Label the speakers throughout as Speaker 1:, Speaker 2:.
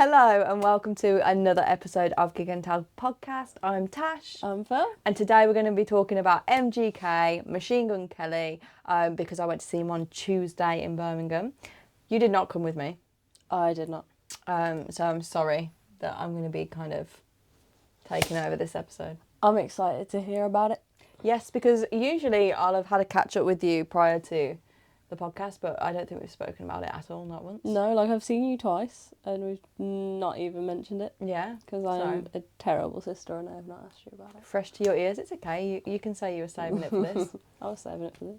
Speaker 1: Hello and welcome to another episode of Gig and Tell podcast. I'm Tash.
Speaker 2: I'm Phil.
Speaker 1: And today we're going to be talking about MGK, Machine Gun Kelly, because I went to see him on Tuesday in Birmingham. You did not come with me.
Speaker 2: I did not.
Speaker 1: So I'm sorry that I'm going to be kind of taking over this episode.
Speaker 2: I'm excited to hear about it.
Speaker 1: Yes, because usually I'll have had a catch up with you prior to the podcast, but I don't think we've spoken about it at all, not once.
Speaker 2: No, like I've seen you twice and we've not even mentioned it.
Speaker 1: Yeah.
Speaker 2: Because I'm a terrible sister and I have not asked you about it.
Speaker 1: Fresh to your ears, it's okay. You can say you were saving it for this.
Speaker 2: I was saving it for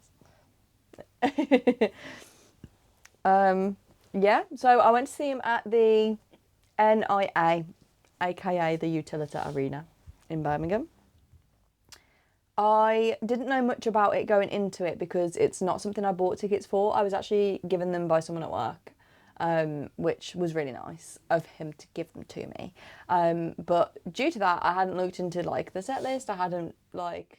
Speaker 2: this.
Speaker 1: Yeah, so I went to see him at the NIA, aka the Utilita Arena in Birmingham. I didn't know much about it going into it because it's not something I bought tickets for. I was actually given them by someone at work, which was really nice of him to give them to me. But due to that, I hadn't looked into like the set list. I hadn't looked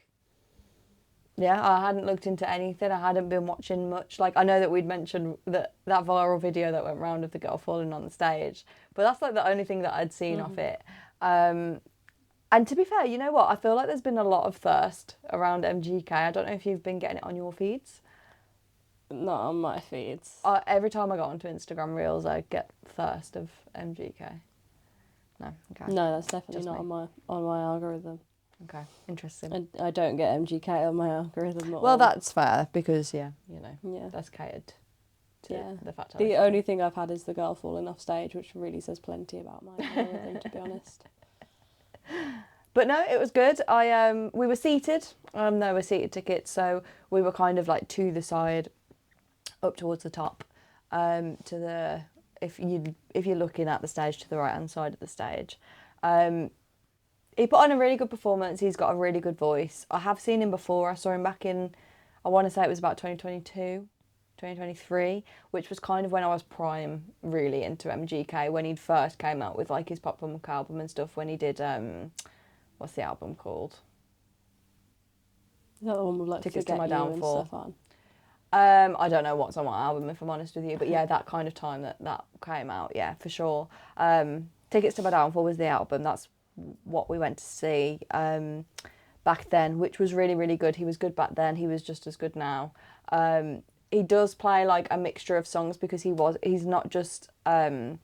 Speaker 1: into anything. I hadn't been watching much. Like, I know that we'd mentioned that viral video that went round of the girl falling on the stage, but that's like the only thing that I'd seen off it. And to be fair, you know what? I feel like there's been a lot of thirst around MGK. I don't know if you've been getting it on your feeds.
Speaker 2: Not on my feeds.
Speaker 1: Every time I go onto Instagram Reels, I get thirst of MGK. No, okay.
Speaker 2: No, that's definitely
Speaker 1: Just
Speaker 2: not
Speaker 1: me.
Speaker 2: on my algorithm.
Speaker 1: Okay, interesting.
Speaker 2: I don't get MGK on my algorithm at
Speaker 1: Well,
Speaker 2: all.
Speaker 1: that's fair because, yeah, that's catered to the fact.
Speaker 2: The only thing I've had is the girl falling off stage, which really says plenty about my algorithm, to be honest.
Speaker 1: But no, it was good. We were seated. There were seated tickets, so we were kind of like to the side, up towards the top, if you're looking at the stage, to the right hand side of the stage. He put on a really good performance. He's got a really good voice. I have seen him before. I saw him back in, I want to say it was about 2022, 2023, which was kind of when I was prime really into MGK, when he'd first came out with like his pop punk album and stuff, when he did, what's the album called?
Speaker 2: Is that the one with like
Speaker 1: Tickets to
Speaker 2: Forget
Speaker 1: My
Speaker 2: You
Speaker 1: Downfall.
Speaker 2: and stuff on?
Speaker 1: I don't know what's on what album, if I'm honest with you, but yeah, that kind of time that came out, yeah, for sure. Tickets to My Downfall was the album. That's what we went to see back then, which was really, really good. He was good back then. He was just as good now. He does play like a mixture of songs because he's not just a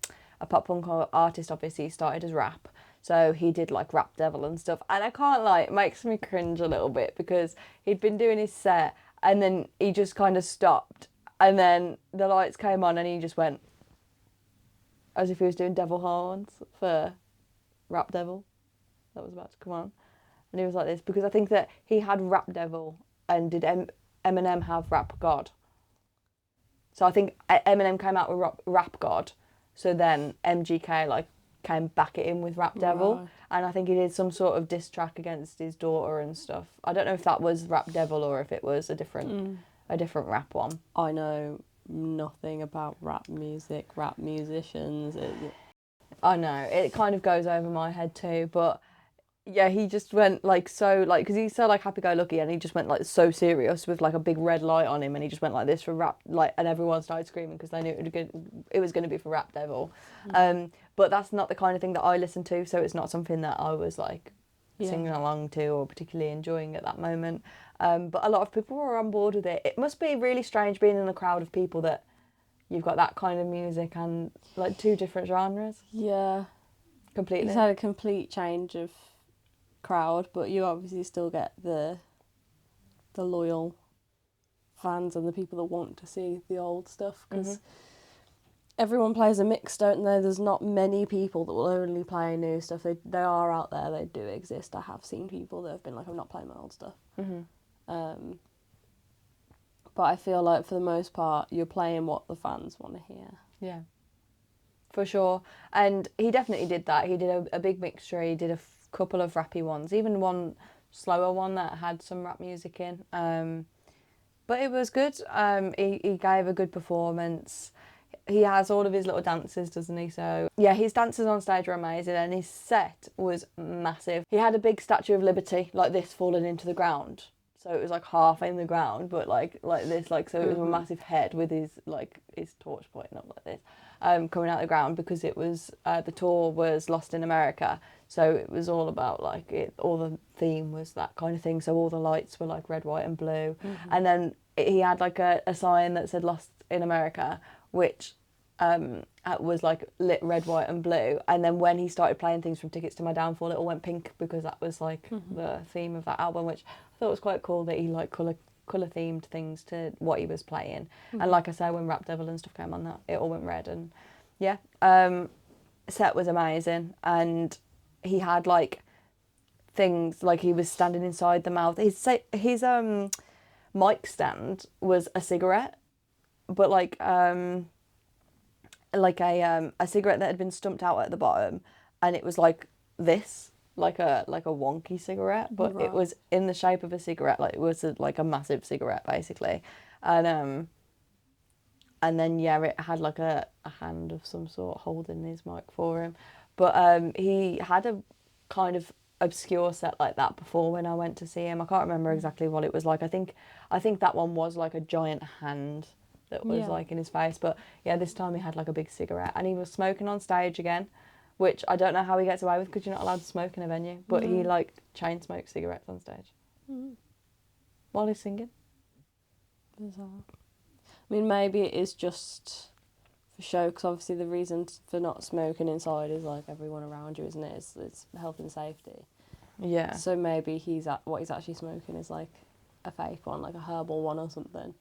Speaker 1: pop punk artist. Obviously, he started as rap, so he did like Rap Devil and stuff. And I can't lie, it makes me cringe a little bit because he'd been doing his set and then he just kind of stopped, and then the lights came on and he just went as if he was doing devil horns for Rap Devil that was about to come on, and he was like this because I think that he had Rap Devil and did Eminem have Rap God. So I think Eminem came out with Rap God, so then MGK like came back at him with Rap Devil, right. And I think he did some sort of diss track against his daughter and stuff. I don't know if that was Rap Devil or if it was a different rap one.
Speaker 2: I know nothing about rap music, rap musicians.
Speaker 1: I know, it kind of goes over my head too, but yeah, he just went like so, like, because he's so like happy-go-lucky, and he just went like so serious with like a big red light on him, and he just went like this for Rap, like, and everyone started screaming because they knew it was going to be for Rap Devil. But that's not the kind of thing that I listen to, so it's not something that I was like singing along to or particularly enjoying at that moment. But a lot of people were on board with it. It must be really strange being in a crowd of people that you've got that kind of music and like two different genres.
Speaker 2: Yeah,
Speaker 1: completely.
Speaker 2: He's had a complete change of crowd, but you obviously still get the loyal fans and the people that want to see the old stuff, because everyone plays a mix, don't they? There's not many people that will only play new stuff. They are out there, they do exist. I have seen people that have been like, I'm not playing my old stuff. But I feel like for the most part you're playing what the fans want to hear.
Speaker 1: Yeah, for sure. And he definitely did that. He did a big mixture. He did a couple of rappy ones, even one slower one that had some rap music in. But it was good. He gave a good performance. He has all of his little dances, doesn't he? So yeah, his dances on stage are amazing, and his set was massive. He had a big Statue of Liberty like this falling into the ground, so it was like half in the ground, but like this, like, so it was a massive head with his torch pointing up like this. coming out of the ground, because it was the tour was Lost in America, so it was all about like all the theme was that kind of thing. So all the lights were like red, white, and blue, and then he had like a sign that said Lost in America, which was like lit red, white, and blue. And then when he started playing things from Tickets to My Downfall, it all went pink, because that was like the theme of that album, which I thought was quite cool that he like colour themed things to what he was playing. And like I say, when Rap Devil and stuff came on, that it all went red. And yeah, set was amazing. And he had like things like he was standing inside the mouth. His mic stand was a cigarette, but like a cigarette that had been stumped out at the bottom, and it was like this, like a wonky cigarette, but it was in the shape of a cigarette. Like it was like a massive cigarette basically, and then yeah, it had like a hand of some sort holding his mic for him. But he had a kind of obscure set like that before when I went to see him. I can't remember exactly what it was like. I think that one was like a giant hand that was like in his face. But yeah, this time he had like a big cigarette, and he was smoking on stage again, which I don't know how he gets away with, because you're not allowed to smoke in a venue. But he like chain smokes cigarettes on stage while he's singing.
Speaker 2: Bizarre. I mean, maybe it is just for show, because obviously the reason for not smoking inside is like everyone around you, isn't it? It's health and safety.
Speaker 1: Yeah.
Speaker 2: So maybe what he's actually smoking is like a fake one, like a herbal one or something.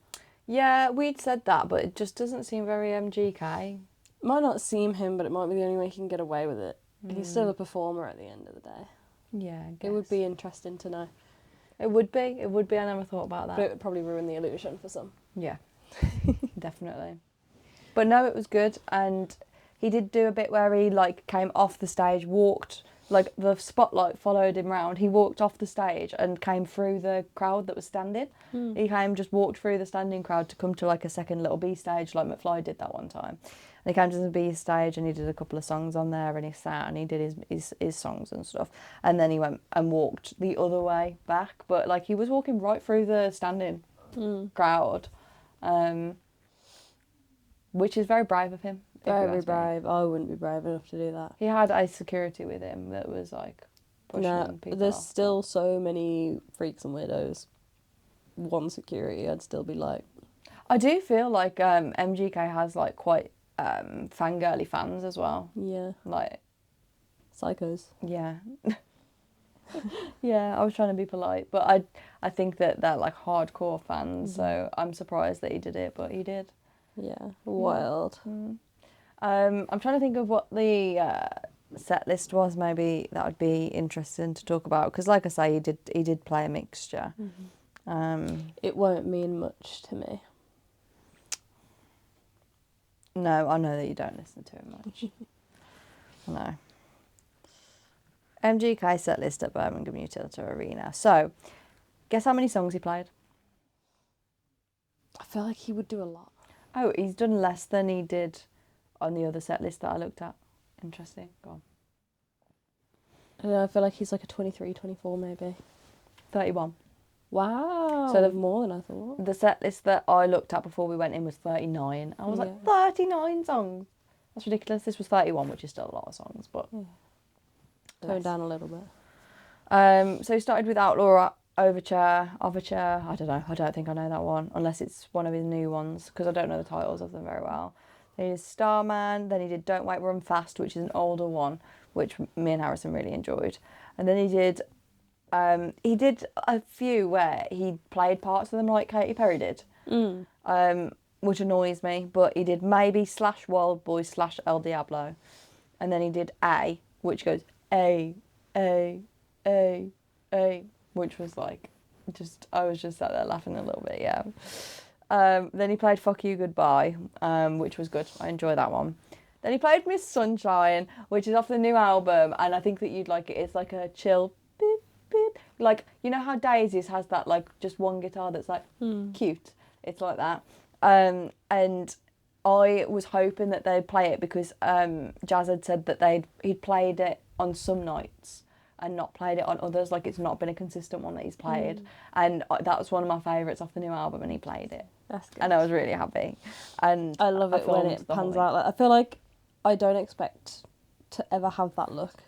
Speaker 1: Yeah, we'd said that, but it just doesn't seem very MGK.
Speaker 2: Might not seem him, but it might be the only way he can get away with it. He's still a performer at the end of the day.
Speaker 1: Yeah, I guess.
Speaker 2: It would be interesting to know.
Speaker 1: It would be. I never thought about that.
Speaker 2: But it would probably ruin the illusion for some.
Speaker 1: Yeah, definitely. But no, it was good, and he did do a bit where he like came off the stage, walked, like the spotlight followed him round. He walked off the stage and came through the crowd that was standing. He just walked through the standing crowd to come to like a second little B stage, like McFly did that one time. And he came to the B stage and he did a couple of songs on there, and he sat and he did his songs and stuff. And then he went and walked the other way back, but like he was walking right through the standing crowd, which is very brave of him.
Speaker 2: Very brave. I wouldn't be brave enough to do that.
Speaker 1: He had a security with him that was like pushing people
Speaker 2: there's
Speaker 1: off.
Speaker 2: still so many freaks and weirdos. One security, I'd still be like...
Speaker 1: I do feel like MGK has like quite fangirly fans as well.
Speaker 2: Yeah.
Speaker 1: Like...
Speaker 2: Psychos.
Speaker 1: Yeah. Yeah, I was trying to be polite, but I think that they're like hardcore fans, so I'm surprised that he did it, but he did.
Speaker 2: Yeah. Wild.
Speaker 1: I'm trying to think of what the set list was. Maybe that would be interesting to talk about, because like I say, he did play a mixture.
Speaker 2: It won't mean much to me.
Speaker 1: No, I know that you don't listen to him much. No. MGK set list at Birmingham Utility Arena. So, guess how many songs he played?
Speaker 2: I feel like he would do a lot.
Speaker 1: Oh, he's done less than he did on the other set list that I looked at. Interesting. Go on.
Speaker 2: I don't know, I feel like he's like a 23, 24 maybe.
Speaker 1: 31.
Speaker 2: Wow.
Speaker 1: So
Speaker 2: more than I thought.
Speaker 1: The set list that I looked at before we went in was 39. I was like, 39 songs? That's ridiculous. This was 31, which is still a lot of songs, but...
Speaker 2: Tone down a little bit.
Speaker 1: So he started with Outlaw Overture, I don't know. I don't think I know that one, unless it's one of his new ones, because I don't know the titles of them very well. Then he did Starman, then he did Don't Wait, Run Fast, which is an older one, which me and Harrison really enjoyed. And then he did a few where he played parts of them like Katy Perry did, which annoys me, but he did Maybe / Wild Boy / El Diablo. And then he did A, which goes A, which was like, I was just sat there laughing a little bit, yeah. Then he played Fuck You Goodbye, which was good. I enjoy that one. Then he played Miss Sunshine, which is off the new album, and I think that you'd like it. It's like a chill, beep, beep. Like, you know how Daisy's has that, like, just one guitar that's, like, cute? It's like that. And I was hoping that they'd play it because Jazz had said that he'd played it on some nights, and not played it on others. Like, it's not been a consistent one that he's played. And that was one of my favourites off the new album, and he played it.
Speaker 2: That's good.
Speaker 1: And I was really happy. And
Speaker 2: I love it when it pans out. Like, I feel like I don't expect to ever have that look.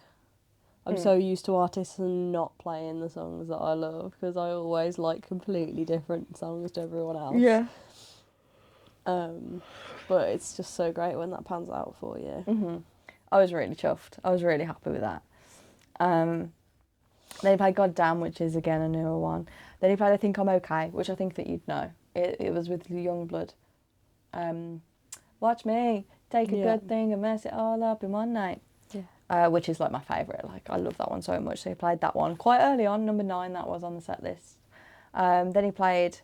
Speaker 2: I'm so used to artists not playing the songs that I love, because I always like completely different songs to everyone else.
Speaker 1: Yeah.
Speaker 2: But it's just so great when that pans out for you.
Speaker 1: I was really chuffed. I was really happy with that. Then he played Goddamn, which is, again, a newer one. Then he played I Think I'm Okay, which I think that you'd know. It was with Youngblood. Watch me, take a good thing and mess it all up in one night. Yeah. Which is, like, my favourite. Like, I love that one so much. So he played that one quite early on, number 9, that was on the set list. Then he played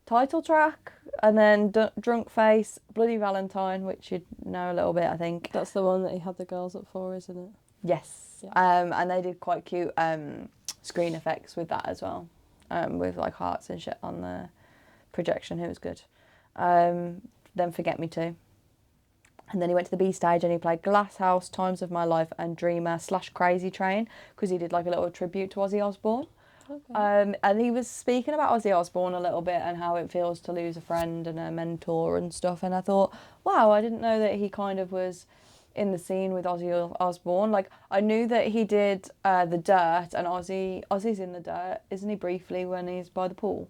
Speaker 1: Title Track, and then Drunk Face, Bloody Valentine, which you'd know a little bit, I think.
Speaker 2: That's the one that he had the girls up for, isn't it?
Speaker 1: Yes. Yeah. And they did quite cute screen effects with that as well, with, like, hearts and shit on the projection. It was good. Then Forget Me Too. And then he went to the B stage and he played Glass House, Times of My Life and Dreamer / Crazy Train, because he did, like, a little tribute to Ozzy Osbourne. Okay. And he was speaking about Ozzy Osbourne a little bit and how it feels to lose a friend and a mentor and stuff. And I thought, wow, I didn't know that he kind of was in the scene with Ozzy Osbourne. Like, I knew that he did The Dirt, and Ozzy's in The Dirt, isn't he, briefly, when he's by the pool?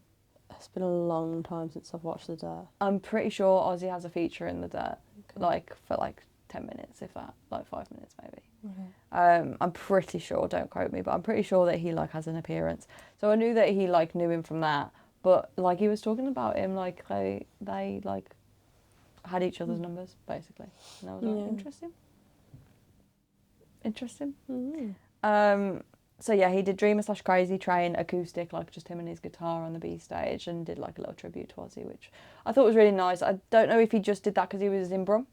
Speaker 2: It's been a long time since I've watched The Dirt.
Speaker 1: I'm pretty sure Ozzy has a feature in The Dirt, like, for, like, 10 minutes, if that, like 5 minutes maybe. Okay. I'm pretty sure, don't quote me, but I'm pretty sure that he, like, has an appearance. So I knew that he, like, knew him from that, but, like, he was talking about him, like, they like, had each other's numbers, basically. And I was like, interesting. Mm-hmm. So yeah, he did Dreamer / Crazy Train acoustic, like, just him and his guitar on the B stage, and did, like, a little tribute to Ozzy, which I thought was really nice. I don't know if he just did that because he was in Brum.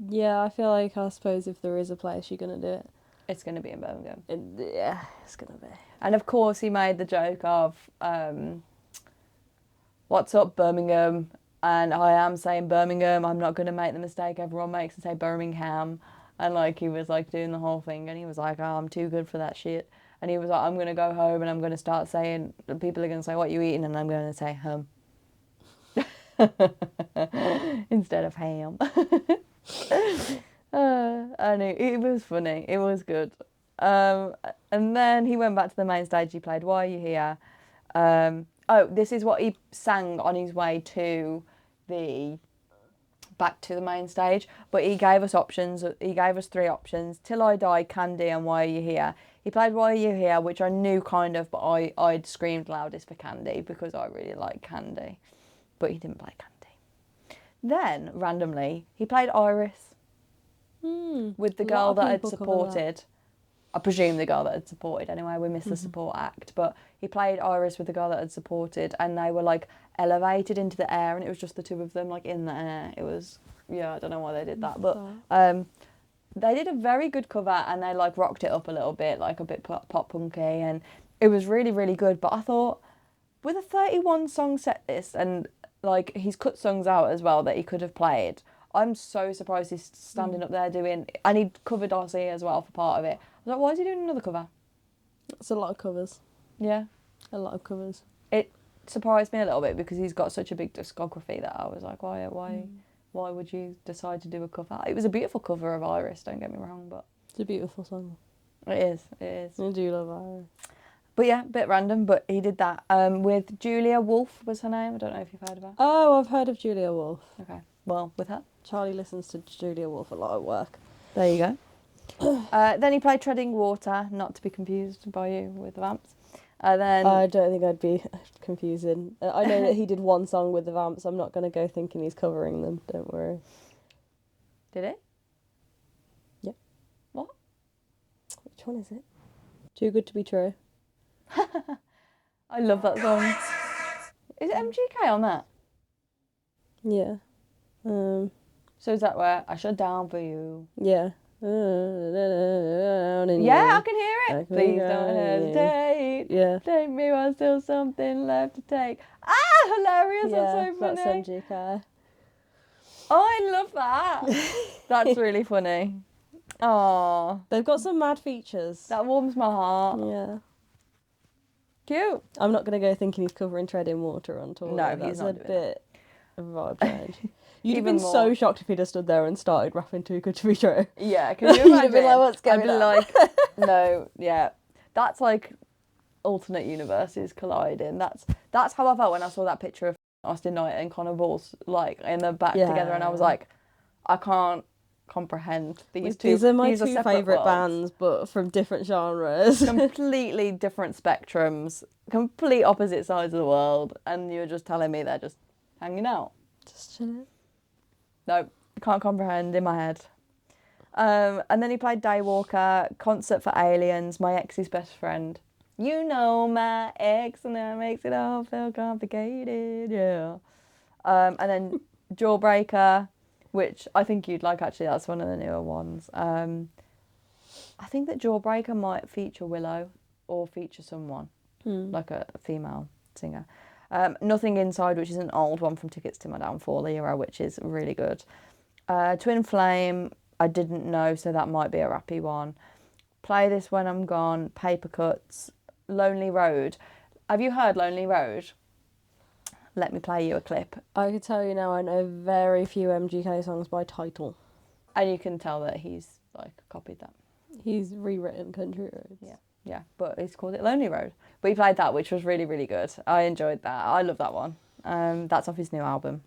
Speaker 2: Yeah, I feel like, I suppose if there is a place you're going to do it,
Speaker 1: it's going to be in Birmingham.
Speaker 2: Yeah, it's going to be.
Speaker 1: And of course he made the joke of, what's up, Birmingham? And I am saying Birmingham. I'm not going to make the mistake everyone makes and say Birmingham. And, like, he was, like, doing the whole thing, and he was like, oh, I'm too good for that shit. And he was like, I'm going to go home and I'm going to start saying, people are going to say, what you eating? And I'm going to say, instead of ham. And it was funny. It was good. And then he went back to the main stage. He played Why Are You Here? This is what he sang on his way to back to the main stage, but he gave us options. He gave us 3 options: Till I Die, Candy and Why Are You Here? He played Why Are You Here, which I knew kind of, but I'd screamed loudest for Candy because I really like Candy, but he didn't play Candy. Then randomly he played Iris with the girl that had supported. I presume the girl that had supported anyway. We missed the support act, but he played Iris with the girl that had supported, and they were, like, elevated into the air, and it was just the 2 of them, like, in the air. It was, I don't know why they did that, but they did a very good cover, and they, like, rocked it up a little bit, like a bit pop punky, and it was really, really good. But I thought, with a 31 song set list, and, like, he's cut songs out as well that he could have played, I'm so surprised he's standing up there doing, and he covered Ozzy as well for part of it. I was like, why is he doing another cover? It's
Speaker 2: a lot of covers.
Speaker 1: Yeah.
Speaker 2: A lot of covers.
Speaker 1: It surprised me a little bit because he's got such a big discography that I was like, why would you decide to do a cover? It was a beautiful cover of Iris, don't get me wrong, but
Speaker 2: it's a beautiful song.
Speaker 1: It is.
Speaker 2: I do love Iris.
Speaker 1: But yeah, a bit random, but he did that with Julia Wolf was her name. I don't know if you've heard of her.
Speaker 2: Oh, I've heard of Julia Wolf.
Speaker 1: Okay, well, with her.
Speaker 2: Charlie listens to Julia Wolf a lot at work.
Speaker 1: There you go. Then he played Treading Water, not to be confused by you with the Vamps. Then
Speaker 2: I don't think I'd be confusing. I know that he did one song with the Vamps. I'm not going to go thinking he's covering them. Don't worry.
Speaker 1: Did he?
Speaker 2: Yeah.
Speaker 1: What?
Speaker 2: Which one is it? Too Good to Be True.
Speaker 1: I love that song. Is it MGK on that?
Speaker 2: Yeah.
Speaker 1: So is that where I shut down for you?
Speaker 2: Yeah.
Speaker 1: Yeah, I can hear it. Please don't hesitate.
Speaker 2: Yeah.
Speaker 1: Take me while still something left to take. Ah, hilarious.
Speaker 2: Yeah,
Speaker 1: that's so funny.
Speaker 2: That's MGK.
Speaker 1: Oh, I love that. That's really funny. Oh,
Speaker 2: They've got some mad features.
Speaker 1: that warms my heart.
Speaker 2: Yeah.
Speaker 1: Cute.
Speaker 2: I'm not going to go thinking he's covering Tread in Water on tour.
Speaker 1: No,
Speaker 2: though.
Speaker 1: he's not doing
Speaker 2: That's a bit of a vibe change. You'd have
Speaker 1: Even
Speaker 2: been
Speaker 1: more.
Speaker 2: so shocked if he'd have stood there and started rapping Too Good To Be True.
Speaker 1: Yeah, can you
Speaker 2: You'd
Speaker 1: imagine?
Speaker 2: have been like, what's going
Speaker 1: I'd be
Speaker 2: on?
Speaker 1: like, no, yeah. That's like alternate universes colliding. That's how I felt when I saw that picture of Austin Knight and Connor Balls like in the back together, and I was like, I can't comprehend these two.
Speaker 2: These are my two
Speaker 1: separate
Speaker 2: favourite
Speaker 1: worlds.
Speaker 2: bands, but from different genres.
Speaker 1: Completely different spectrums, complete opposite sides of the world, and you're just telling me they're just hanging out.
Speaker 2: Just chilling.
Speaker 1: No, can't comprehend in my head. And then he played Daywalker, Concert for Aliens, My Ex's Best Friend. You know my ex, and that makes it all feel complicated, yeah. And then Jawbreaker, which I think you'd like, actually. That's one of the newer ones. I think that Jawbreaker might feature Willow or feature someone, like a female singer. Nothing Inside, which is an old one from Tickets to My Downfall era, which is really good. Twin Flame, I didn't know, so that might be a rappy one. Play This When I'm Gone, Paper Cuts, Lonely Road. Have you heard Lonely Road? Let me play you a clip.
Speaker 2: I can tell you now, I know very few MGK songs by title.
Speaker 1: And you can tell that he's like copied that.
Speaker 2: He's rewritten Country Roads.
Speaker 1: Yeah, but he's called it Lonely Road. But he played that, which was really, really good. I enjoyed that. I love that one. That's off his new album.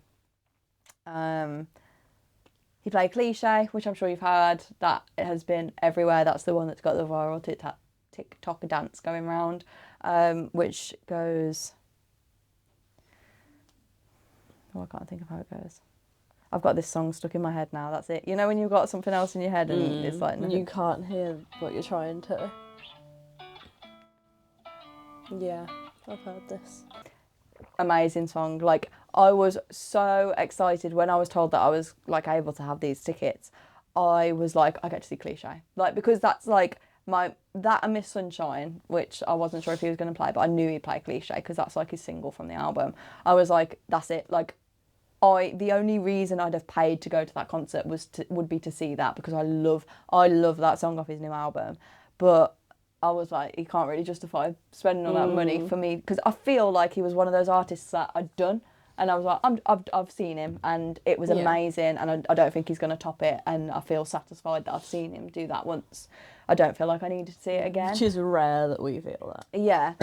Speaker 1: He played Cliche, which I'm sure you've heard. That has been everywhere. That's the one that's got the viral TikTok dance going round, which goes... Oh, I can't think of how it goes. I've got this song stuck in my head now, that's it. You know when you've got something else in your head and it's like...
Speaker 2: You can't hear what you're trying to... Yeah, I've heard this.
Speaker 1: Amazing song. Like, I was so excited when I was told that I was like able to have these tickets. I was like, I get to see Cliche. Like, because that's like that and Miss Sunshine, which I wasn't sure if he was going to play, but I knew he'd play Cliche because that's like his single from the album. I was like, that's it. Like, the only reason I'd have paid to go to that concert would be to see that, because I love that song off his new album. But I was like, he can't really justify spending all that money for me, because I feel like he was one of those artists that I'd done, and I was like, I've seen him and it was amazing, and I don't think he's going to top it, and I feel satisfied that I've seen him do that once. I don't feel like I need to see it again.
Speaker 2: Which is rare that we feel that.
Speaker 1: Yeah.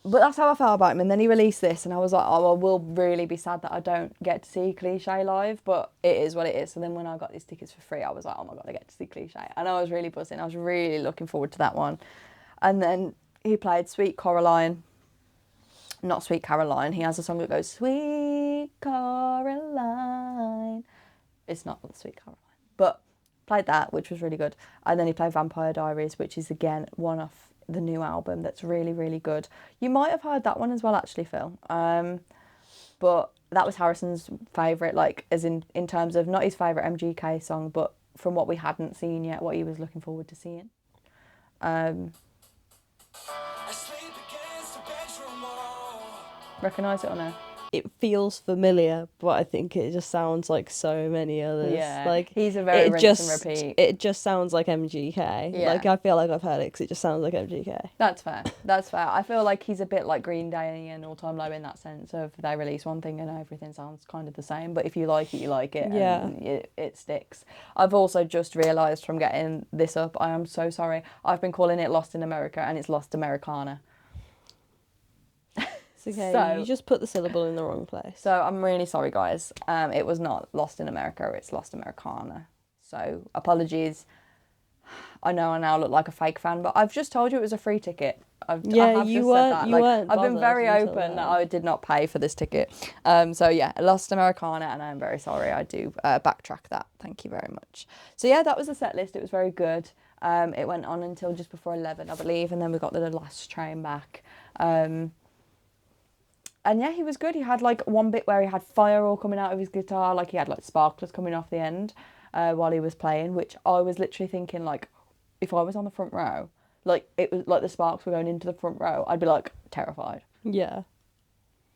Speaker 1: But that's how I felt about him. And then he released this, and I was like, oh, I will really be sad that I don't get to see Cliche live, but it is what it is. So then when I got these tickets for free, I was like, oh my God, I get to see Cliche. And I was really buzzing. I was really looking forward to that one. And then he played Sweet Coraline. Not Sweet Caroline. He has a song that goes, Sweet Coraline. It's not Sweet Caroline. But played that, which was really good. And then he played Vampire Diaries, which is, again, one off the new album that's really, really good. You might have heard that one as well, actually, Phil. But that was Harrison's favourite, like, as in terms of not his favourite MGK song, but from what we hadn't seen yet, what he was looking forward to seeing. Recognise it or no?
Speaker 2: It feels familiar, but I think it just sounds like so many others.
Speaker 1: Yeah,
Speaker 2: like
Speaker 1: he's a very rinse and repeat.
Speaker 2: It just sounds like MGK.
Speaker 1: Yeah.
Speaker 2: Like, I feel like I've heard it because it just sounds like MGK.
Speaker 1: That's fair. That's fair. I feel like he's a bit like Green Day and All Time Low in that sense of they release one thing and everything sounds kind of the same. But if you like it, you like it.
Speaker 2: Yeah.
Speaker 1: And it sticks. I've also just realised from getting this up, I am so sorry. I've been calling it Lost in America, and it's Lost Americana.
Speaker 2: It's okay.
Speaker 1: So-
Speaker 2: You just put the syllable in the wrong place.
Speaker 1: So I'm really sorry, guys. It was not Lost in America, it's Lost Americana. So apologies. I know I now look like a fake fan, but I've just told you it was a free ticket. I have
Speaker 2: you
Speaker 1: just
Speaker 2: weren't.
Speaker 1: said that.
Speaker 2: You weren't.
Speaker 1: I've been
Speaker 2: bothered
Speaker 1: very
Speaker 2: until
Speaker 1: open
Speaker 2: then.
Speaker 1: that I did not pay for this ticket. So yeah, Lost Americana, and I'm very sorry. I do backtrack that. Thank you very much. So yeah, that was the set list. It was very good. It went on until just before 11, I believe, and then we got the last train back. And yeah, he was good. He had like one bit where he had fire all coming out of his guitar, like he had like sparklers coming off the end while he was playing, which I was literally thinking, like, if I was on the front row, like it was like the sparks were going into the front row, I'd be like terrified.
Speaker 2: Yeah.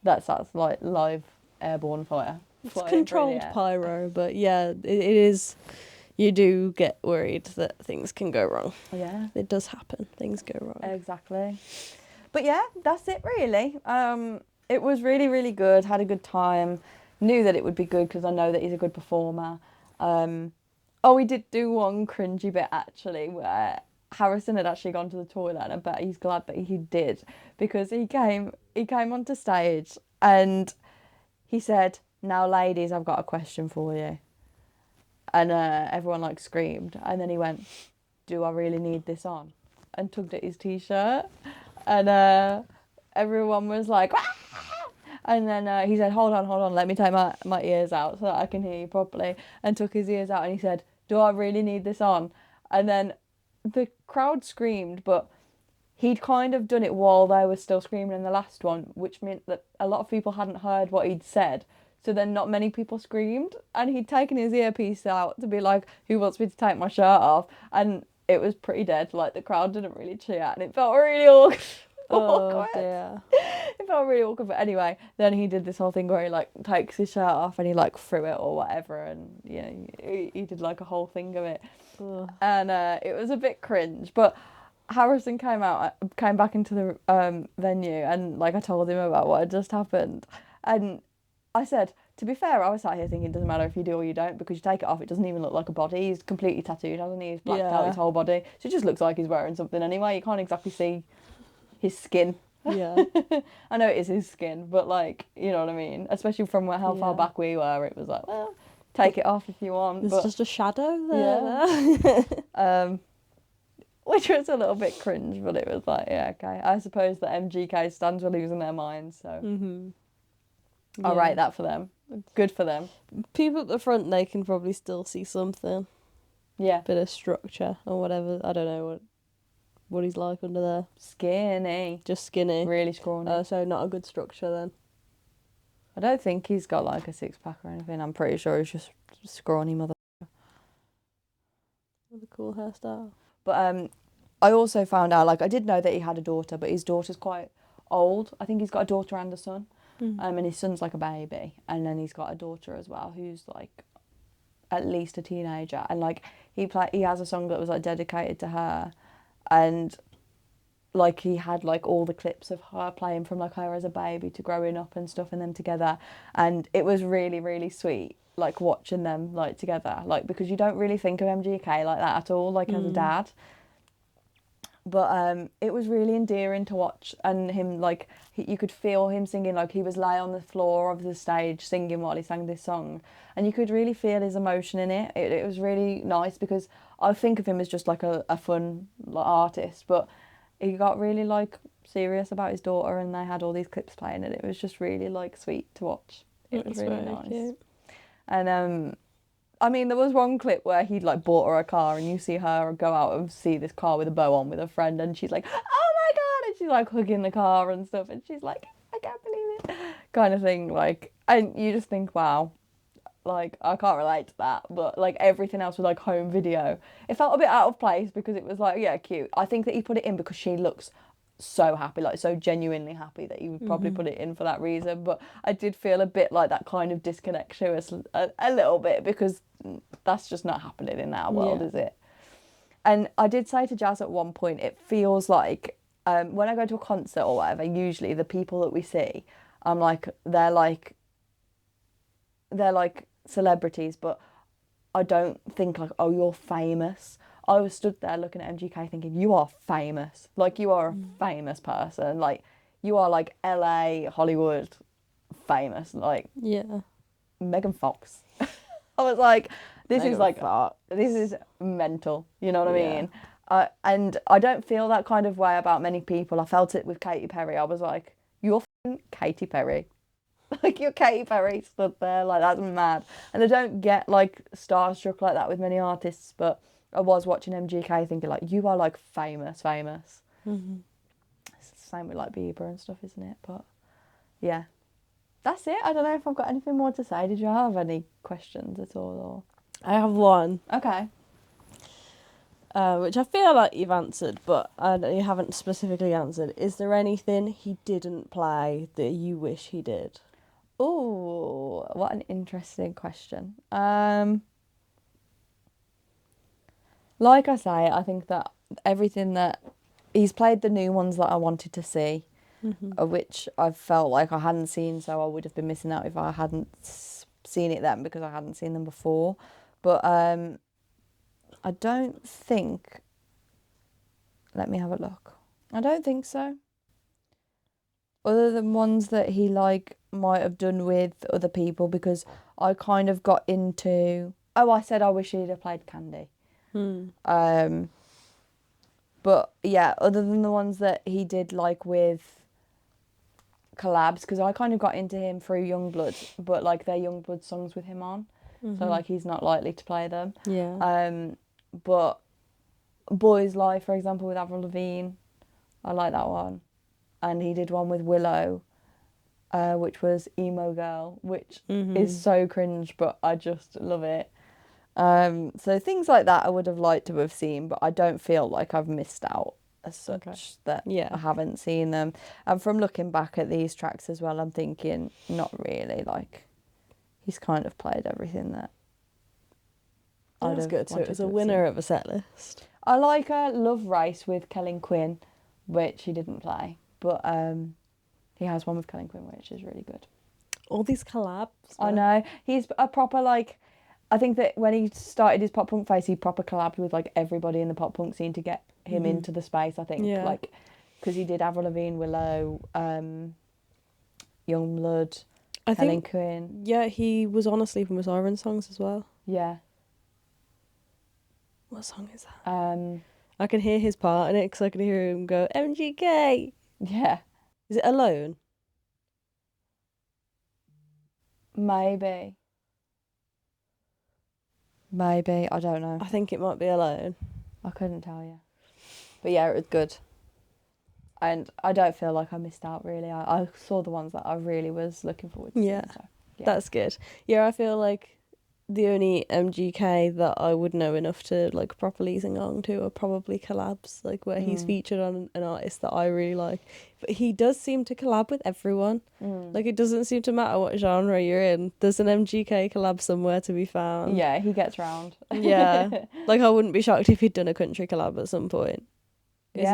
Speaker 1: That's like live airborne fire.
Speaker 2: It's controlled pyro, but yeah, it is. you do get worried that things can go wrong.
Speaker 1: Yeah.
Speaker 2: It does happen. Things go wrong.
Speaker 1: Exactly. But yeah, that's it really. It was really, really good. Had a good time. Knew that it would be good because I know that he's a good performer. We did do one cringy bit actually where Harrison had actually gone to the toilet, and I bet he's glad that he did, because he came onto stage and he said, "Now ladies, I've got a question for you." And everyone like screamed, and then he went, "Do I really need this on?" and tugged at his t-shirt, and everyone was like, "Ah!" And then he said, hold on, let me take my ears out so that I can hear you properly," and took his ears out and he said, "Do I really need this on?" And then the crowd screamed, but he'd kind of done it while they were still screaming in the last one, which meant that a lot of people hadn't heard what he'd said. So then not many people screamed, and he'd taken his earpiece out to be like, "Who wants me to take my shirt off?" And it was pretty dead. Like, the crowd didn't really cheer, and it felt really awkward.
Speaker 2: Oh dear.
Speaker 1: It felt really awkward. But anyway, then he did this whole thing where he like takes his shirt off and he like threw it or whatever, and yeah, he did like a whole thing of it.
Speaker 2: Ugh.
Speaker 1: And it was a bit cringe, but Harrison came back into the venue, and like I told him about what had just happened, and I said, to be fair, I was sat here thinking it doesn't matter if you do or you don't, because you take it off, it doesn't even look like a body. He's completely tattooed, hasn't he? He's blacked out his whole body, so it just looks like he's wearing something anyway. You can't exactly see his skin.
Speaker 2: Yeah.
Speaker 1: I know it is his skin, but like, you know what I mean? Especially from how far
Speaker 2: Yeah.
Speaker 1: back we were, it was like, well, take it off if you want.
Speaker 2: It's just a shadow
Speaker 1: Yeah.
Speaker 2: there.
Speaker 1: Which was a little bit cringe, but it was like, yeah, okay. I suppose the MGK stands were losing their minds, so I'll rate that for them. Good for them.
Speaker 2: People at the front, they can probably still see something.
Speaker 1: Yeah.
Speaker 2: Bit of structure or whatever. I don't know what he's like under there.
Speaker 1: Skinny.
Speaker 2: Just skinny.
Speaker 1: Really scrawny.
Speaker 2: So not a good structure then.
Speaker 1: I don't think he's got like a six-pack or anything. I'm pretty sure he's just scrawny mother.
Speaker 2: What a cool hairstyle.
Speaker 1: But I also found out, like, I did know that he had a daughter, but his daughter's quite old. I think he's got a daughter and a son. And his son's like a baby, and then he's got a daughter as well who's like at least a teenager, and like he has a song that was like dedicated to her, and like he had like all the clips of her playing from like her as a baby to growing up and stuff, and them together, and it was really, really sweet, like watching them like together, like, because you don't really think of MGK like that at all, like as a dad. But it was really endearing to watch, and him, like, you could feel him singing, like he was lay on the floor of the stage singing while he sang this song, and you could really feel his emotion in it. It was really nice, because I think of him as just like a fun artist, but he got really like serious about his daughter, and they had all these clips playing, and it was just really like sweet to watch. It was really nice. Cute. And I mean, there was one clip where he'd like bought her a car, and you see her go out and see this car with a bow on with a friend, and she's like, "Oh my God," and she's like hugging the car and stuff, and she's like, "I can't believe it," kind of thing. Like, and you just think, wow, like, I can't relate to that, but like everything else was like home video. It felt a bit out of place, because it was like, yeah, cute. I think that he put it in because she looks so happy, like so genuinely happy, that he would probably put it in for that reason. But I did feel a bit like that kind of disconnect to us a little bit, because that's just not happening in our world, is it? And I did say to Jazz at one point, it feels like when I go to a concert or whatever, usually the people that we see, I'm like, they're like celebrities, but I don't think like, oh, you're famous. I was stood there looking at MGK thinking, you are famous. Like, you are a famous person. Like, you are like LA, Hollywood famous. Like, Megan Fox. I was like, this is mental. You know what I mean? And I don't feel that kind of way about many people. I felt it with Katy Perry. I was like, you're Katy Perry. Like, you're Katy Perry stood there. Like, that's mad. And I don't get like starstruck like that with many artists, but I was watching MGK thinking, like, you are like famous. It's the same with like Bieber and stuff, isn't it? But yeah, that's it. I don't know if I've got anything more to say. Did you have any questions at all? Or
Speaker 2: I have one.
Speaker 1: Okay.
Speaker 2: Which I feel like you've answered, but you haven't specifically answered. Is there anything he didn't play that you wish he did?
Speaker 1: Oh, what an interesting question. Like I say, I think that everything that he's played the new ones that I wanted to see, which I felt like I hadn't seen, so I would have been missing out if I hadn't seen it then because I hadn't seen them before. But I don't think. Let me have a look. I don't think so. Other than ones that he like might have done with other people, because I kind of got into. Oh, I said I wish he'd have played Candy. But yeah, other than the ones that he did like with collabs, because I kind of got into him through Youngblood, but like they're Youngblood songs with him on, so like he's not likely to play them.
Speaker 2: Yeah.
Speaker 1: But Boys Life, for example, with Avril Lavigne, I like that one, and he did one with Willow, which was Emo Girl, which is so cringe, but I just love it. So things like that I would have liked to have seen, but I don't feel like I've missed out as such that I haven't seen them. And from looking back at these tracks as well, I'm thinking not really. Like he's kind of played everything that I'd have
Speaker 2: good. So it
Speaker 1: wanted
Speaker 2: was
Speaker 1: to
Speaker 2: a
Speaker 1: have
Speaker 2: winner
Speaker 1: seen.
Speaker 2: of a set list.
Speaker 1: I like Love Race with Kellen Quinn, which he didn't play, but he has one with Kellen Quinn, which is really good.
Speaker 2: All these collabs.
Speaker 1: I know. He's a proper, like, I think that when he started his pop punk phase, he proper collabed with, like, everybody in the pop punk scene to get him into the space, I think.
Speaker 2: Yeah.
Speaker 1: Like, because he did Avril Lavigne, Willow, Youngblood, Kellen Quinn.
Speaker 2: Yeah, he was on a Sleeping with Sirens songs as well.
Speaker 1: Yeah.
Speaker 2: What song is that?
Speaker 1: Um,
Speaker 2: I can hear his part in it because I can hear him go, MGK.
Speaker 1: yeah.
Speaker 2: Is it Alone?
Speaker 1: Maybe. I don't know.
Speaker 2: I think it might be Alone.
Speaker 1: I couldn't tell you. But yeah, it was good. And I don't feel like I missed out, really. I saw the ones that I really was looking forward to seeing. So, yeah.
Speaker 2: That's good. Yeah, I feel like the only MGK that I would know enough to like properly sing along to are probably collabs, like where he's featured on an artist that I really like. But he does seem to collab with everyone. Like it doesn't seem to matter what genre you're in. There's an MGK collab somewhere to be found.
Speaker 1: Yeah, he gets round.
Speaker 2: Yeah. Like I wouldn't be shocked if he'd done a country collab at some point.
Speaker 1: He's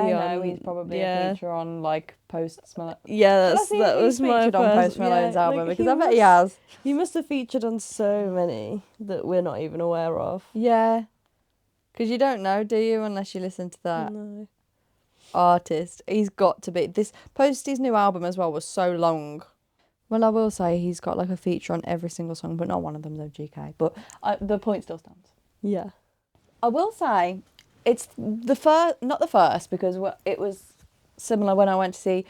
Speaker 1: probably a feature on like Post Malone.
Speaker 2: Yeah, that was my
Speaker 1: featured on Post Malone's album,
Speaker 2: like,
Speaker 1: because I bet he has.
Speaker 2: He must have featured on so many that we're not even aware of.
Speaker 1: Yeah, because you don't know, do you, unless you listen to that artist. He's got to be. This Posty's new album as well was so long. Well, I will say he's got like a feature on every single song, but not one of them's OGK. But the point still stands.
Speaker 2: Yeah.
Speaker 1: I will say it's not the first, because it was similar when I went to see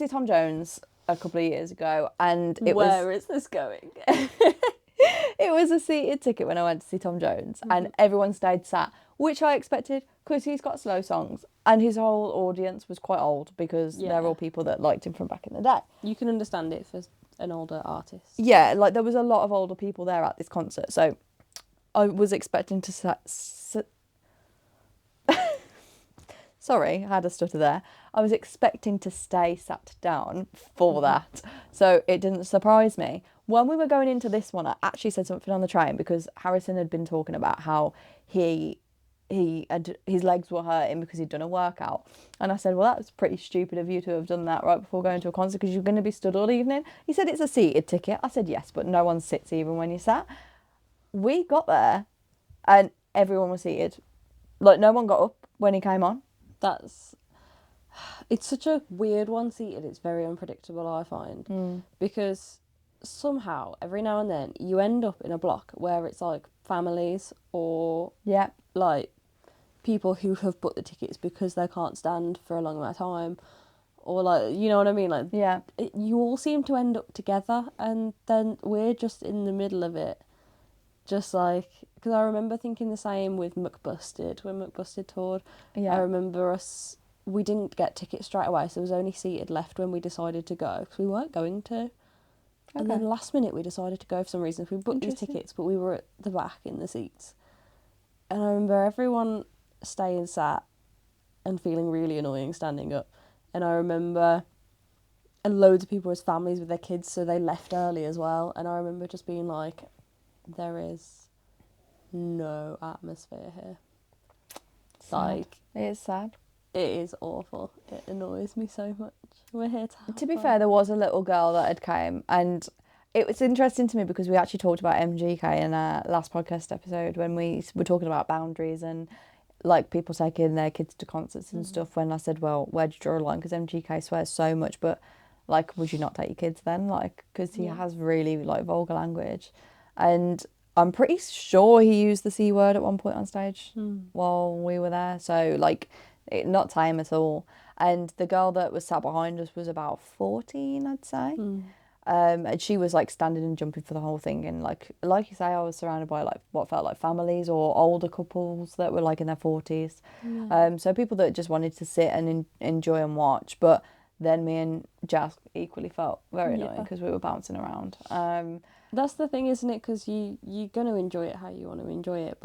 Speaker 1: Tom Jones a couple of years ago, and
Speaker 2: Where is this going?
Speaker 1: it was a seated ticket when I went to see Tom Jones, and everyone stayed sat, which I expected because he's got slow songs, and his whole audience was quite old because they're all people that liked him from back in the day.
Speaker 2: You can understand it for an older artist.
Speaker 1: Yeah, like there was a lot of older people there at this concert, so I was expecting to Sorry, I had a stutter there. I was expecting to stay sat down for that, so it didn't surprise me. When we were going into this one, I actually said something on the train, because Harrison had been talking about how his legs were hurting because he'd done a workout. And I said, well, that's pretty stupid of you to have done that right before going to a concert, because you're going to be stood all evening. He said, it's a seated ticket. I said, yes, but no one sits even when you're sat. We got there and everyone was seated. Like, no one got up when he came on.
Speaker 2: It's such a weird one seated. It's very unpredictable, I find, because somehow every now and then you end up in a block where it's like families or like people who have bought the tickets because they can't stand for a long amount of time, or like, you know what I mean, like you all seem to end up together, and then we're just in the middle of it, just like, because I remember thinking the same with McBusted when McBusted toured. I remember we didn't get tickets straight away, so there was only seated left when we decided to go, because we weren't going to. And then last minute we decided to go for some reason. We booked these tickets, but we were at the back in the seats. And I remember everyone staying sat and feeling really annoying standing up. And I remember loads of people with families with their kids, so they left early as well. And I remember just being like, there is no atmosphere here. Like,
Speaker 1: it is sad.
Speaker 2: it is awful. It annoys me so much. We're here to help
Speaker 1: To be
Speaker 2: her.
Speaker 1: fair, there was a little girl that had came, and it was interesting to me because we actually talked about MGK in our last podcast episode when we were talking about boundaries and like people taking their kids to concerts and stuff. When I said, well, where'd you draw a line? Because MGK swears so much, but like, would you not take your kids then? Like, because he has really like vulgar language, and I'm pretty sure he used the C word at one point on stage while we were there. So like, not tame at all. And the girl that was sat behind us was about 14, I'd say. And she was like standing and jumping for the whole thing. And like you say, I was surrounded by like what felt like families or older couples that were like in their 40s. So people that just wanted to sit and enjoy and watch. But then me and Jazz equally felt very annoying because we were bouncing around.
Speaker 2: That's the thing, isn't it? Because you're going to enjoy it how you want to enjoy it.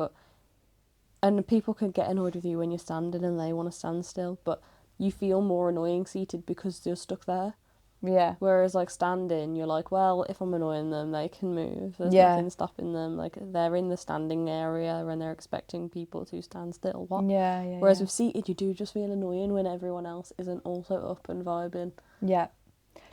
Speaker 2: And people can get annoyed with you when you're standing and they want to stand still. But you feel more annoying seated because you're stuck there.
Speaker 1: Yeah.
Speaker 2: Whereas like standing, you're like, well, if I'm annoying them, they can move. There's nothing stopping them. Like, they're in the standing area and they're expecting people to stand still. What?
Speaker 1: Yeah.
Speaker 2: Whereas with seated, you do just feel annoying when everyone else isn't also up and vibing.
Speaker 1: Yeah.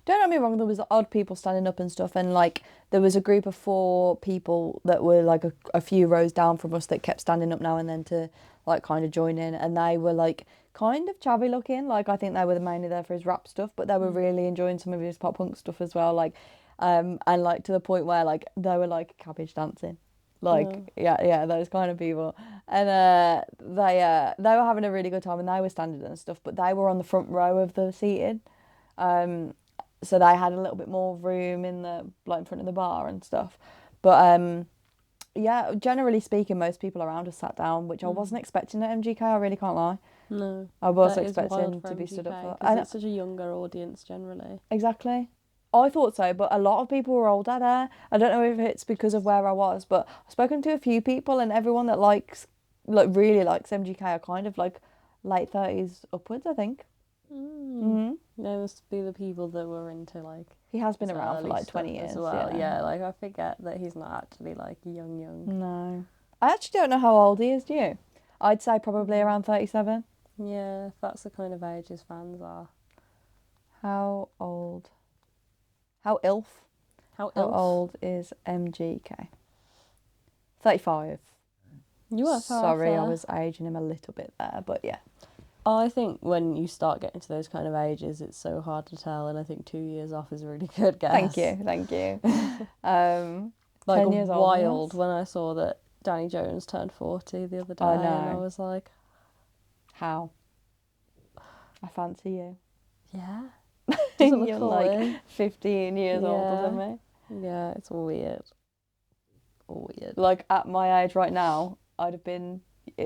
Speaker 1: Don't get me wrong, there was odd people standing up and stuff, and like there was a group of 4 people that were like a few rows down from us that kept standing up now and then to like kind of join in, and they were like kind of chavvy looking. Like, I think they were mainly there for his rap stuff, but they were really enjoying some of his pop punk stuff as well. Like, and like to the point where like they were like cabbage dancing. Like, yeah, those kind of people. And they were having a really good time, and they were standing and stuff, but they were on the front row of the seating. So they had a little bit more room in the like in front of the bar and stuff. But yeah, generally speaking, most people around us sat down, which I wasn't expecting at MGK. I really can't lie.
Speaker 2: No,
Speaker 1: I was
Speaker 2: that is
Speaker 1: expecting
Speaker 2: wild for
Speaker 1: to be stood up for.
Speaker 2: because it's such a younger audience generally.
Speaker 1: Exactly. I thought so, but a lot of people were older there. I don't know if it's because of where I was, but I've spoken to a few people, and everyone that really likes MGK are kind of like late 30s upwards, I think.
Speaker 2: There must be the people that were into like.
Speaker 1: He has been
Speaker 2: his
Speaker 1: around for
Speaker 2: early
Speaker 1: like
Speaker 2: stuff
Speaker 1: 20 years.
Speaker 2: as well. Yeah, like I forget that he's not actually like young.
Speaker 1: No. I actually don't know how old he is, do you? I'd say probably around 37.
Speaker 2: Yeah, that's the kind of age his fans are.
Speaker 1: How old? How old is MGK? 35.
Speaker 2: You are
Speaker 1: Sorry,
Speaker 2: fair.
Speaker 1: I was aging him a little bit there, but yeah.
Speaker 2: I think when you start getting to those kind of ages, it's so hard to tell, and I think 2 years off is a really good guess.
Speaker 1: Thank you.
Speaker 2: Like
Speaker 1: 10 years
Speaker 2: wild when I saw that Danny Jones turned 40 the other day, and I was like,
Speaker 1: how? I fancy you.
Speaker 2: Yeah.
Speaker 1: You're like 15 years older than me.
Speaker 2: Yeah, it's weird.
Speaker 1: Like at my age right now, I'd have been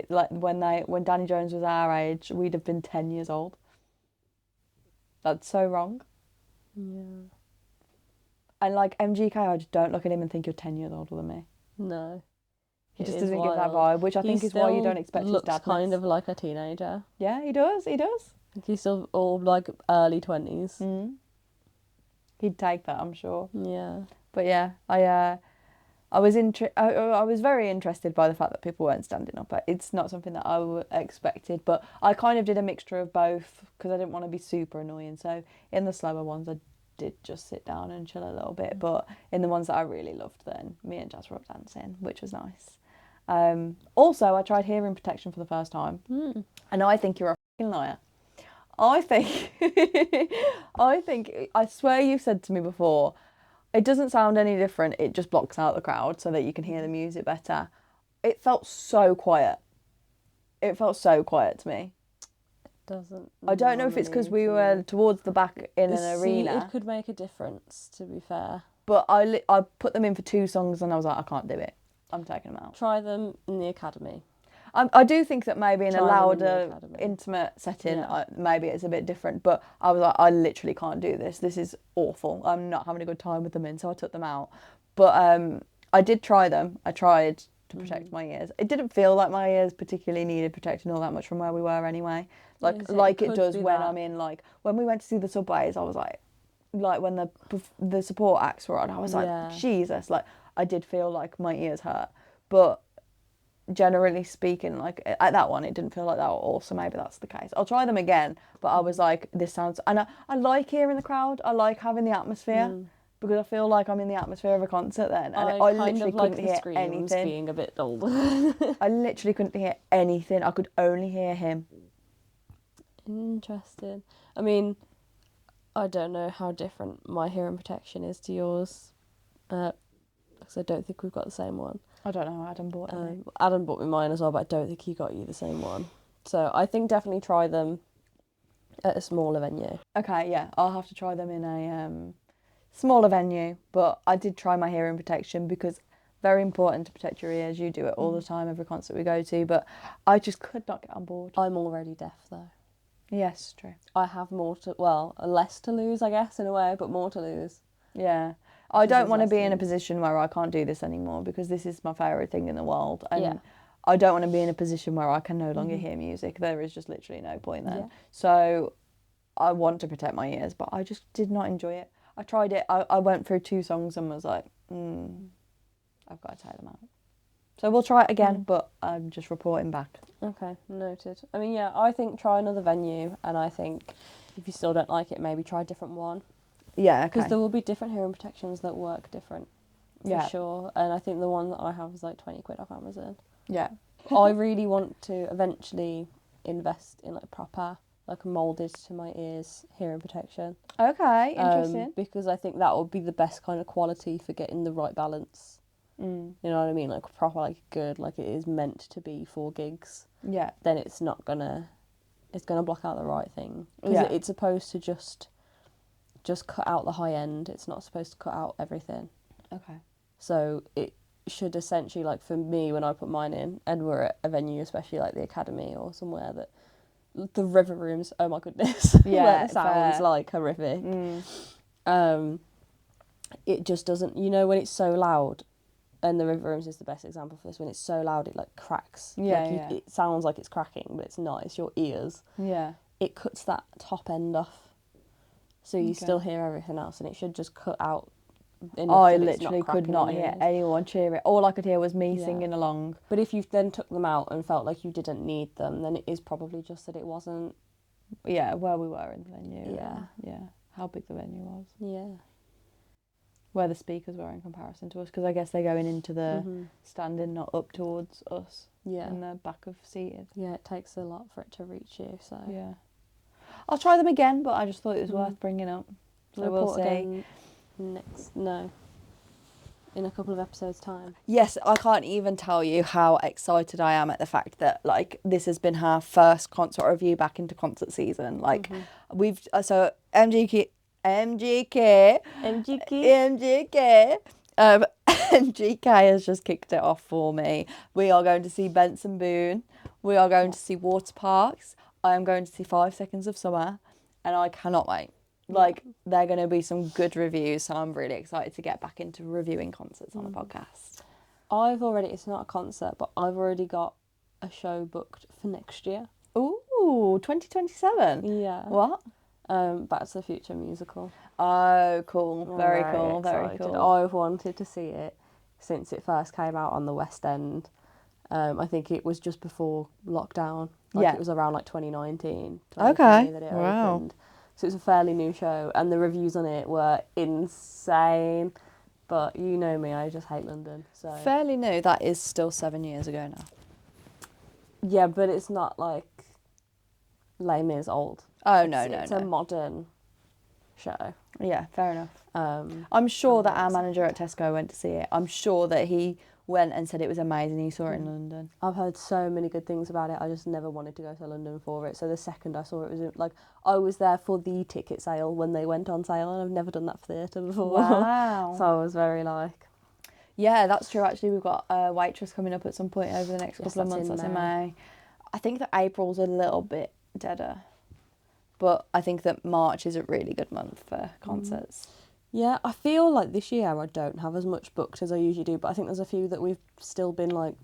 Speaker 1: like when Danny Jones was our age, we'd have been 10 years old. That's so wrong.
Speaker 2: Yeah.
Speaker 1: And like MGK, I just don't look at him and think you're 10 years older than me.
Speaker 2: No.
Speaker 1: He just doesn't give that vibe, which I think is why you don't expect his dadness.
Speaker 2: Looks kind of like a teenager.
Speaker 1: Yeah, he does.
Speaker 2: He's still all like early 20s.
Speaker 1: He'd take that, I'm sure.
Speaker 2: Yeah.
Speaker 1: But yeah, I was very interested by the fact that people weren't standing up. It's not something that I expected, but I kind of did a mixture of both because I didn't want to be super annoying. So in the slower ones, I did just sit down and chill a little bit. But in the ones that I really loved, then me and Jazz were up dancing, which was nice. Also, I tried hearing protection for the first time, and I think you're a fucking liar. I swear you've said to me before, it doesn't sound any different, it just blocks out the crowd so that you can hear the music better. It felt so quiet. It felt so quiet to me.
Speaker 2: It doesn't.
Speaker 1: I don't know if it's because we were towards the back in an arena.
Speaker 2: It could make a difference, to be fair.
Speaker 1: But I put them in for 2 songs and I was like, I can't do it. I'm taking them out.
Speaker 2: Try them in the academy.
Speaker 1: I do think that maybe in a louder, intimate setting, maybe it's a bit different. But I was like, I literally can't do this. This is awful. I'm not having a good time with them in, so I took them out. But I did try them. I tried to protect my ears. It didn't feel like my ears particularly needed protecting all that much from where we were anyway. Like it does when I'm in, like, when we went to see the Subways, I was like when the support acts were on, I was like, Jesus. Like, I did feel like my ears hurt. But generally speaking, like at that one, it didn't feel like that at all. So maybe that's the case. I'll try them again, but I was like, this sounds. And I like hearing the crowd. I like having the atmosphere because I feel like I'm in the atmosphere of a concert then. And I
Speaker 2: kind
Speaker 1: literally
Speaker 2: of like
Speaker 1: couldn't
Speaker 2: the
Speaker 1: hear
Speaker 2: screams
Speaker 1: anything.
Speaker 2: being a bit dulled.
Speaker 1: I literally couldn't hear anything. I could only hear him.
Speaker 2: Interesting. I mean, I don't know how different my hearing protection is to yours, because I don't think we've got the same one.
Speaker 1: I don't know. Adam bought it.
Speaker 2: Adam bought me mine as well, but I don't think he got you the same one. So I think definitely try them at a smaller venue.
Speaker 1: Okay, yeah, I'll have to try them in a smaller venue. But I did try my hearing protection because very important to protect your ears. You do it all the time, every concert we go to. But I just could not get on board.
Speaker 2: I'm already deaf though.
Speaker 1: Yes, true.
Speaker 2: I have less to lose, I guess, in a way, but more to lose.
Speaker 1: Yeah. I don't want to be in a position where I can't do this anymore because this is my favourite thing in the world. And I don't want to be in a position where I can no longer hear music. There is just literally no point then. Yeah. So I want to protect my ears, but I just did not enjoy it. I tried it. I went through 2 songs and was like, I've got to take them out. So we'll try it again, but I'm just reporting back.
Speaker 2: Okay, noted. I mean, yeah, I think try another venue, and I think if you still don't like it, maybe try a different one.
Speaker 1: Yeah, okay.
Speaker 2: Because there will be different hearing protections that work different, for sure. And I think the one that I have is like 20 quid off Amazon.
Speaker 1: Yeah.
Speaker 2: I really want to eventually invest in like proper, like moulded to my ears hearing protection.
Speaker 1: Okay, interesting.
Speaker 2: Because I think that would be the best kind of quality for getting the right balance. You know what I mean? Like proper, like good, like it is meant to be for gigs.
Speaker 1: Yeah.
Speaker 2: Then it's gonna block out the right thing. Because it's supposed to just cut out the high end. It's not supposed to cut out everything.
Speaker 1: Okay.
Speaker 2: So it should essentially, like for me, when I put mine in, and we're at a venue, especially like the Academy or somewhere that the river rooms, oh my goodness, where the sound's like horrific. It just doesn't, you know, when it's so loud, and the river rooms is the best example for this, when it's so loud it like cracks. It sounds like it's cracking, but it's not, it's your ears.
Speaker 1: Yeah.
Speaker 2: It cuts that top end off, so you still hear everything else, and it should just cut out enough.
Speaker 1: I literally could not hear anyone cheering. All I could hear was me singing along.
Speaker 2: But if you then took them out and felt like you didn't need them, then it is probably just that it wasn't.
Speaker 1: Yeah, where we were in the venue.
Speaker 2: Yeah.
Speaker 1: Yeah. How big the venue was.
Speaker 2: Yeah.
Speaker 1: Where the speakers were in comparison to us, because I guess they're going into the standing, not up towards us.
Speaker 2: Yeah.
Speaker 1: And the back of seated.
Speaker 2: Yeah, it takes a lot for it to reach you, so.
Speaker 1: Yeah. I'll try them again, but I just thought it was worth bringing up. So we'll see.
Speaker 2: In a couple of episodes' time.
Speaker 1: Yes, I can't even tell you how excited I am at the fact that like this has been her first concert review back into concert season. Like we've so MGK has just kicked it off for me. We are going to see Benson Boone. We are going to see Water Parks. I am going to see 5 Seconds of Summer, and I cannot wait. Like, they're going to be some good reviews, so I'm really excited to get back into reviewing concerts on a podcast.
Speaker 2: It's not a concert, but I've already got a show booked for next year.
Speaker 1: Ooh, 2027?
Speaker 2: Yeah.
Speaker 1: What?
Speaker 2: Back to the Future musical.
Speaker 1: Oh, cool. Very cool.
Speaker 2: I've wanted to see it since it first came out on the West End. I think it was just before lockdown. It was around like 2019.
Speaker 1: Okay.
Speaker 2: That it
Speaker 1: opened.
Speaker 2: So it's a fairly new show, and the reviews on it were insane. But you know me, I just hate London. So
Speaker 1: fairly new. That is still 7 years ago now.
Speaker 2: Yeah, but it's not like Les Mis old.
Speaker 1: Oh,
Speaker 2: It's a modern show.
Speaker 1: Yeah, fair enough. I'm sure that our manager at Tesco went to see it. I'm sure that he went and said it was amazing. He saw it in London.
Speaker 2: I've heard so many good things about it. I just never wanted to go to London for it. So the second I saw it, was like I was there for the ticket sale when they went on sale, and I've never done that for theatre before.
Speaker 1: Wow.
Speaker 2: So I was very like...
Speaker 1: Yeah, that's true. Actually, we've got a Waitress coming up at some point over the next couple of months. That's in May. I think that April's a little bit deader. But I think that March is a really good month for concerts.
Speaker 2: Yeah, I feel like this year I don't have as much booked as I usually do, but I think there's a few that we've still been like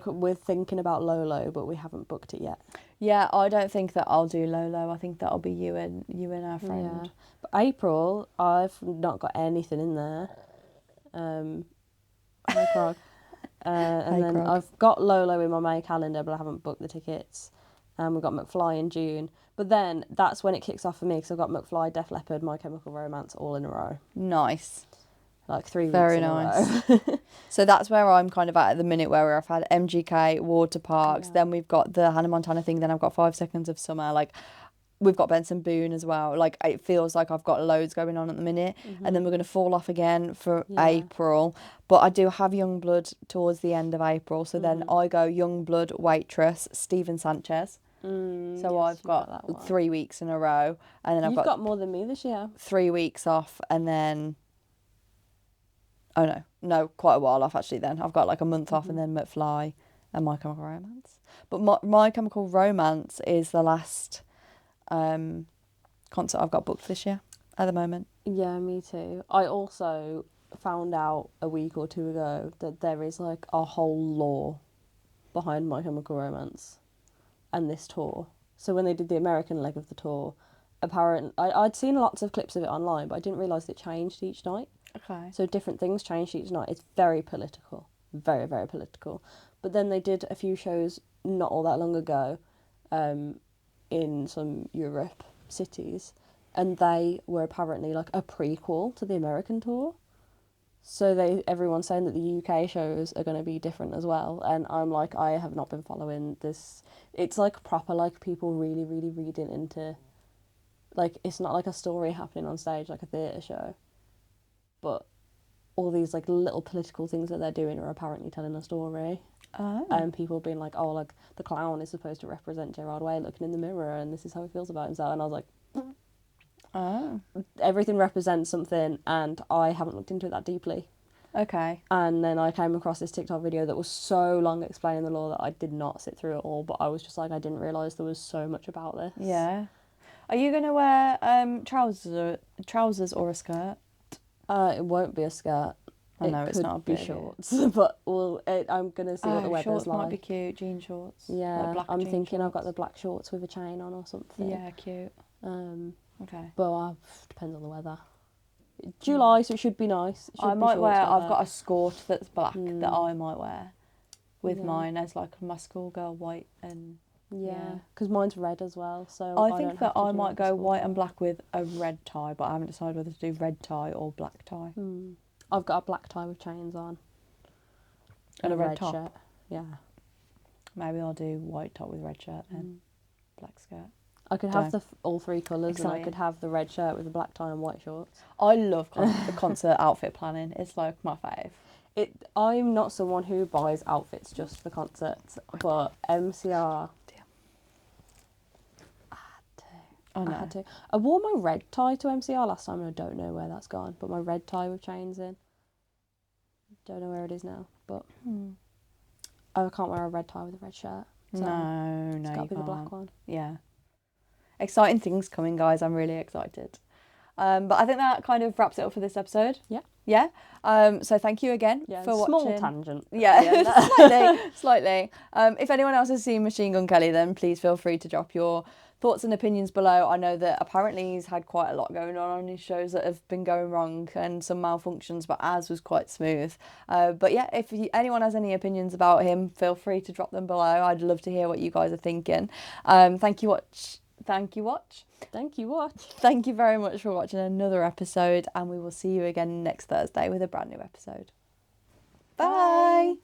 Speaker 2: we're thinking about Lolo, but we haven't booked it yet.
Speaker 1: Yeah, I don't think that I'll do Lolo. I think that'll be you and our friend.
Speaker 2: Yeah. But April, I've not got anything in there. Hi, Prague. And
Speaker 1: Hey,
Speaker 2: then
Speaker 1: Grog.
Speaker 2: I've got Lolo in my May calendar, but I haven't booked the tickets. And we've got McFly in June. But then that's when it kicks off for me, because I've got McFly, Def Leppard, My Chemical Romance all in a row.
Speaker 1: Nice.
Speaker 2: Like 3 weeks
Speaker 1: Very
Speaker 2: in
Speaker 1: nice.
Speaker 2: a row.
Speaker 1: So that's where I'm kind of at the minute, where I've had MGK, Water Parks,
Speaker 2: Yeah.
Speaker 1: then we've got the Hannah Montana thing, then I've got 5 Seconds of Summer. Like, we've got Benson Boone as well. Like, it feels like I've got loads going on at the minute. And then we're going to fall off again for April. But I do have Youngblood towards the end of April. So then I go Youngblood, Waitress, Steven Sanchez. So I've got 3 weeks in a row. And then
Speaker 2: You've got more than me this year.
Speaker 1: 3 weeks off, and then... Oh, no, quite a while off, actually, then. I've got, like, a month off, and then McFly and My Chemical Romance. But My Chemical Romance is the last concert I've got booked this year, at the moment.
Speaker 2: Yeah, me too. I also found out a week or two ago that there is, like, a whole lore behind My Chemical Romance and this tour. So when they did the American leg of the tour, apparently... I'd seen lots of clips of it online, but I didn't realise it changed each night.
Speaker 1: Okay.
Speaker 2: So different things changed each night. It's very political. Very, very political. But then they did a few shows not all that long ago in some Europe cities, and they were apparently like a prequel to the American tour. So everyone's saying that the UK shows are going to be different as well, and I'm like, I have not been following this. It's like proper, like, people really, really reading into, like, it's not like a story happening on stage like a theatre show, but all these, like, little political things that they're doing are apparently telling a story.
Speaker 1: Oh.
Speaker 2: And people being like, oh, like, the clown is supposed to represent Gerard Way looking in the mirror, and this is how he feels about himself. And I was like,
Speaker 1: Oh.
Speaker 2: Everything represents something, and I haven't looked into it that deeply.
Speaker 1: Okay.
Speaker 2: And then I came across this TikTok video that was so long explaining the law that I did not sit through it all, but I was just like, I didn't realise there was so much about this.
Speaker 1: Yeah. Are you going to wear trousers or a skirt?
Speaker 2: It won't be a skirt.
Speaker 1: I know, it's not a
Speaker 2: be
Speaker 1: bit,
Speaker 2: shorts, but I'm going to see what the weather's
Speaker 1: shorts
Speaker 2: like.
Speaker 1: might be cute, jean shorts.
Speaker 2: Yeah,
Speaker 1: like black
Speaker 2: I'm
Speaker 1: jean
Speaker 2: thinking
Speaker 1: shorts.
Speaker 2: I've got the black shorts with a chain on or something.
Speaker 1: Yeah, cute. Okay.
Speaker 2: But depends on the weather. July, so it should be nice. It should
Speaker 1: I
Speaker 2: be
Speaker 1: might
Speaker 2: shorts
Speaker 1: wear,
Speaker 2: weather.
Speaker 1: I've got a skirt that's black that I might wear with mine as like my schoolgirl white and...
Speaker 2: Yeah, because mine's red as well, so
Speaker 1: I
Speaker 2: don't
Speaker 1: think
Speaker 2: have
Speaker 1: that
Speaker 2: to
Speaker 1: I
Speaker 2: do
Speaker 1: might
Speaker 2: like
Speaker 1: go
Speaker 2: a
Speaker 1: white
Speaker 2: school
Speaker 1: and black with a red tie, but I haven't decided whether to do red tie or black tie.
Speaker 2: I've got a black tie with chains on.
Speaker 1: And a red top?
Speaker 2: shirt. Yeah.
Speaker 1: Maybe I'll do white top with red shirt and black skirt.
Speaker 2: I could have all three colours, and I
Speaker 1: Exciting.
Speaker 2: could have the red shirt with the black tie and white shorts.
Speaker 1: I love the concert outfit planning. It's like my fave.
Speaker 2: I'm not someone who buys outfits just for concerts, but MCR... I had to. I wore my red tie to MCR last time, and I don't know where that's gone. But my red tie with chains in, don't know where it is now. But I can't wear a red tie with a red shirt. So
Speaker 1: No,
Speaker 2: it's got to be the black one.
Speaker 1: Yeah, exciting things coming, guys. I'm really excited. But I think that kind of wraps it up for this episode.
Speaker 2: Yeah.
Speaker 1: Yeah. So thank you again for watching.
Speaker 2: Small tangent.
Speaker 1: Yeah, slightly. If anyone else has seen Machine Gun Kelly, then please feel free to drop your thoughts and opinions below. I know that apparently he's had quite a lot going on his shows that have been going wrong and some malfunctions, but ours was quite smooth. But yeah, if anyone has any opinions about him, feel free to drop them below. I'd love to hear what you guys are thinking. Thank you very much for watching another episode, and we will see you again next Thursday with a brand new episode. Bye.